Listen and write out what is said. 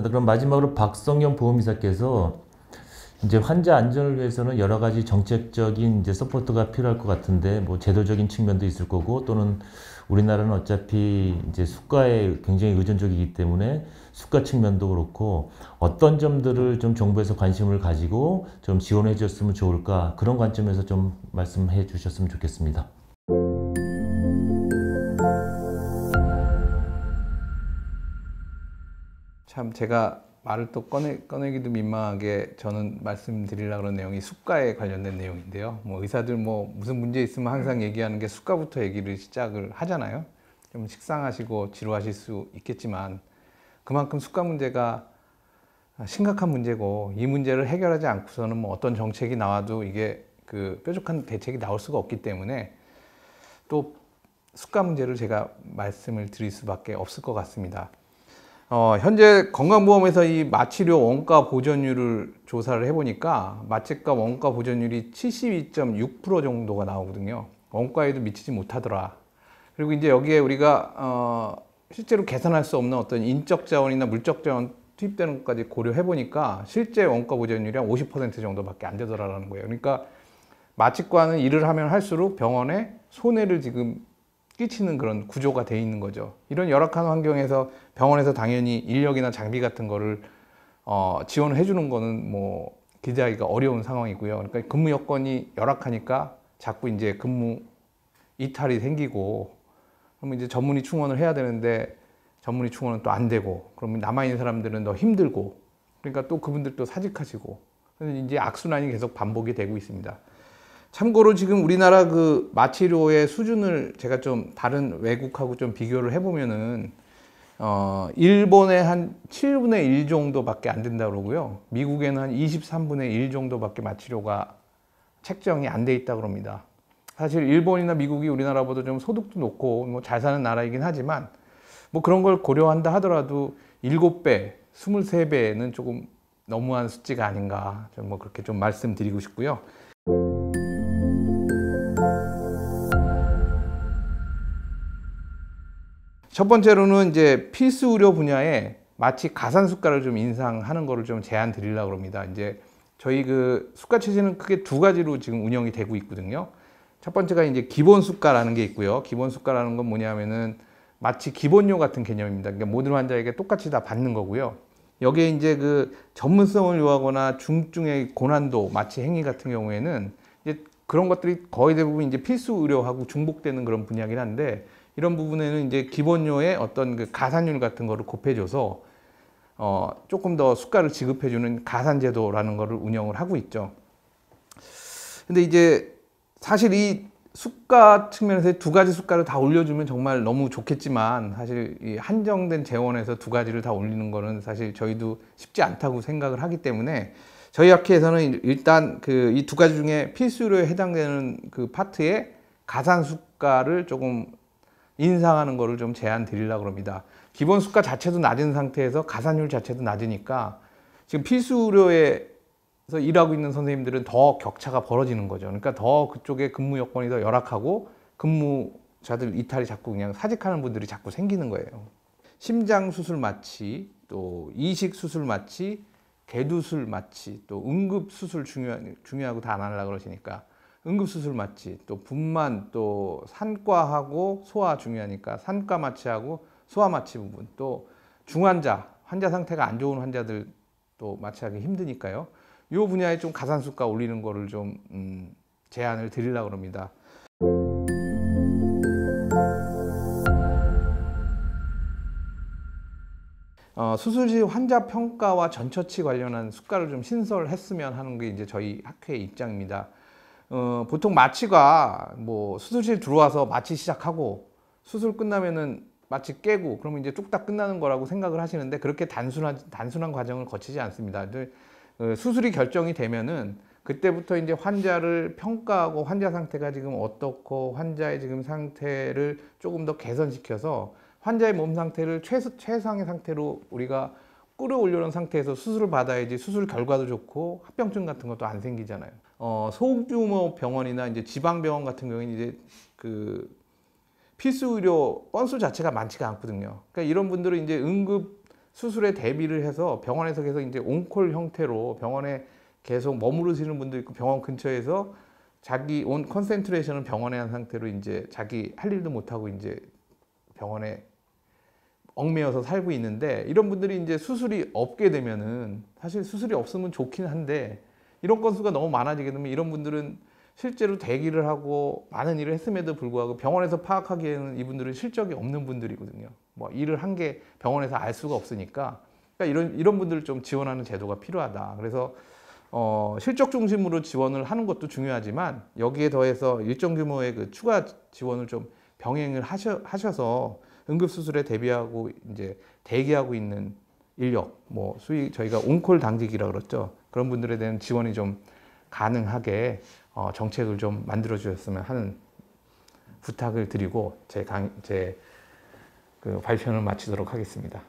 감사합니다. 그럼 마지막으로 박성영 보험이사께서 이제 환자 안전을 위해서는 여러 가지 정책적인 이제 서포트가 필요할 것 같은데 뭐 제도적인 측면도 있을 거고 또는 우리나라는 어차피 이제 수가에 굉장히 의존적이기 때문에 수가 측면도 그렇고 어떤 점들을 좀 정부에서 관심을 가지고 좀 지원해 줬으면 좋을까 그런 관점에서 좀 말씀해 주셨으면 좋겠습니다. 참 제가 말을 또 꺼내기도 민망하게 저는 말씀드리려고 그런 내용이 수가에 관련된 내용인데요. 뭐 의사들 뭐 무슨 문제 있으면 항상 얘기하는 게 수가부터 얘기를 시작을 하잖아요. 좀 식상하시고 지루하실 수 있겠지만 그만큼 수가 문제가 심각한 문제고 이 문제를 해결하지 않고서는 뭐 어떤 정책이 나와도 이게 그 뾰족한 대책이 나올 수가 없기 때문에 또 수가 문제를 제가 말씀을 드릴 수밖에 없을 것 같습니다. 현재 건강보험에서 이 마취료 원가 보전율을 조사를 해보니까 마취값 원가 보전율이 72.6% 정도가 나오거든요. 원가에도 미치지 못하더라. 그리고 이제 여기에 우리가 실제로 계산할 수 없는 어떤 인적 자원이나 물적 자원 투입되는 것까지 고려해보니까 실제 원가 보전율이 한 50% 정도밖에 안 되더라라는 거예요. 그러니까 마취과는 일을 하면 할수록 병원에 손해를 지금 끼치는 그런 구조가 돼 있는 거죠. 이런 열악한 환경에서 병원에서 당연히 인력이나 장비 같은 거를 지원을 해주는 거는 뭐 기대하기가 어려운 상황이고요. 그러니까 근무 여건이 열악하니까 자꾸 이제 근무 이탈이 생기고 그러면 이제 전문의 충원을 해야 되는데 전문의 충원은 또 안 되고 그러면 남아있는 사람들은 더 힘들고 그러니까 또 그분들도 사직하시고 이제 악순환이 계속 반복이 되고 있습니다. 참고로 지금 우리나라 그 마취료의 수준을 제가 좀 다른 외국하고 좀 비교를 해보면은 일본의 한 7분의 1 정도밖에 안 된다고 그러고요. 미국에는 한 23분의 1 정도밖에 마취료가 책정이 안 돼 있다고 그럽니다. 사실 일본이나 미국이 우리나라보다 좀 소득도 높고 뭐 잘 사는 나라이긴 하지만 뭐 그런 걸 고려한다 하더라도 7배, 23배는 조금 너무한 수치가 아닌가 좀 뭐 그렇게 좀 말씀드리고 싶고요. 첫 번째로는 이제 필수 의료 분야에 마취 가산 수가를 좀 인상하는 거를 좀 제안 드리려고 합니다. 이제 저희 그 수가 체제는 크게 두 가지로 지금 운영이 되고 있거든요. 첫 번째가 이제 기본 수가라는 게 있고요. 기본 수가라는 건 뭐냐면은 마치 기본료 같은 개념입니다. 그러니까 모든 환자에게 똑같이 다 받는 거고요. 여기에 이제 그 전문성을 요하거나 중증의 고난도 마취 행위 같은 경우에는 이제 그런 것들이 거의 대부분 이제 필수 의료하고 중복되는 그런 분야긴 한데 이런 부분에는 이제 기본료의 어떤 그 가산율 같은 거를 곱해줘서 조금 더 수가를 지급해주는 가산제도라는 거를 운영을 하고 있죠. 근데 이제 사실 이 수가 측면에서 두 가지 수가를 다 올려주면 정말 너무 좋겠지만 사실 이 한정된 재원에서 두 가지를 다 올리는 거는 사실 저희도 쉽지 않다고 생각을 하기 때문에 저희 학회에서는 일단 그 이 두 가지 중에 필수료에 해당되는 그 파트의 가산 수가를 조금 인상하는 거를 좀 제안 드리려고 합니다. 기본 수가 자체도 낮은 상태에서 가산율 자체도 낮으니까 지금 필수료에서 일하고 있는 선생님들은 더 격차가 벌어지는 거죠. 그러니까 더 그쪽에 근무 여건이 더 열악하고 근무자들 이탈이 자꾸 그냥 사직하는 분들이 자꾸 생기는 거예요. 심장 수술 마취, 또 이식 수술 마취, 개두술 마취, 또 응급 수술 중요하고 다 안 하려고 그러시니까 응급수술 마취, 또 분만, 또 산과하고 소화 중요하니까 산과 마취하고 소화 마취 부분, 또 중환자, 환자 상태가 안 좋은 환자들 또 마취하기 힘드니까요. 이 분야에 좀 가산수가 올리는 거를 좀 제안을 드리려고 합니다. 수술 시 환자 평가와 전처치 관련한 수가를 좀 신설했으면 하는 게 이제 저희 학회의 입장입니다. 보통 마취가 뭐 수술실 들어와서 마취 시작하고 수술 끝나면은 마취 깨고 그러면 이제 뚝딱 끝나는 거라고 생각을 하시는데 그렇게 단순한 과정을 거치지 않습니다. 수술이 결정이 되면은 그때부터 이제 환자를 평가하고 환자 상태가 지금 어떻고 환자의 지금 상태를 조금 더 개선시켜서 환자의 몸 상태를 최상의 상태로 우리가 끌어올려놓은 상태에서 수술을 받아야지 수술 결과도 좋고 합병증 같은 것도 안 생기잖아요. 소규모 병원이나 이제 지방병원 같은 경우에는 이제 그 필수 의료 건수 자체가 많지가 않거든요. 그러니까 이런 분들은 이제 응급 수술에 대비를 해서 병원에서 계속 이제 온콜 형태로 병원에 계속 머무르시는 분도 있고 병원 근처에서 자기 온 컨센트레이션을 병원에 한 상태로 이제 자기 할 일도 못 하고 이제 병원에 얽매여서 살고 있는데, 이런 분들이 이제 수술이 없게 되면은, 사실 수술이 없으면 좋긴 한데 이런 건수가 너무 많아지게 되면 이런 분들은 실제로 대기를 하고 많은 일을 했음에도 불구하고 병원에서 파악하기에는 이분들은 실적이 없는 분들이거든요. 뭐 일을 한 게 병원에서 알 수가 없으니까, 그러니까 이런 분들을 좀 지원하는 제도가 필요하다. 그래서 실적 중심으로 지원을 하는 것도 중요하지만 여기에 더해서 일정 규모의 그 추가 지원을 좀 병행을 하셔서 응급수술에 대비하고 이제 대기하고 있는 인력, 뭐 소위 저희가 온콜 당직이라 그랬죠. 그런 분들에 대한 지원이 좀 가능하게 정책을 좀 만들어 주셨으면 하는 부탁을 드리고 제 그 발표는 마치도록 하겠습니다.